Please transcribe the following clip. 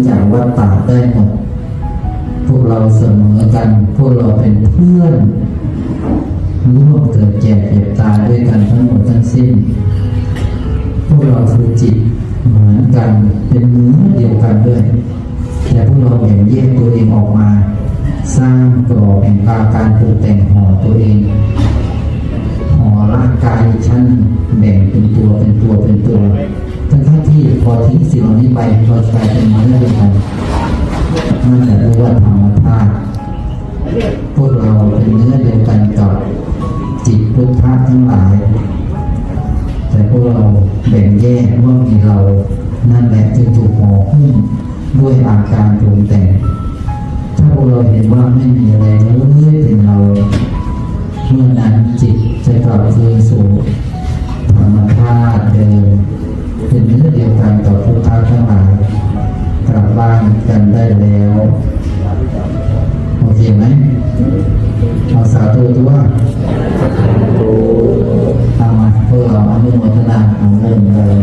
จากวัฏฏะได้หมดพวกเราเสมอกันพวกเราเป็นเพื่อนร่วมเกิดแก่เจ็บตายด้วยกันทั้งหมดทั้งสิ้นพวกเราคือจิตเหมือนกันเป็นเนื้อเดียวกันด้วยแต่พวกเราแบ่งแยกตัวเองออกมาสร้างกรอบแห่งการปรุงแต่งห่อตัวเองห่อร่างกายชั้นแบ่งเป็นตัวทั้งที่พอทิ้งสิ่งเหล่านี้ไปเรากลายเป็นเนื้อเดียวกันนั่นแหละเรียกว่าธรรมธาตุพวกเราเป็นเนื้อเดียวกันกับจิตพุทธะทั้งหลายแต่พวกเราแบ่งแยกว่ามีเรานั่นแหละจึงถูกห่อหุ้มด้วยอาการปรุงแต่งถ้าพวกเราเห็นว่าไม่มีอะไรเลยเป็นเราเมื่อนั้นจิตจะกลับคืนสู่ธรรมธาตุเดิมเป็นเนื้อเดียวกันกับพุทธะทั้งหลายกลับบ้านกันได้แล้วโอเคไหมเอาสาธุตัวเอามาพวกเราอนุโมทนาเอาเริ่มเลย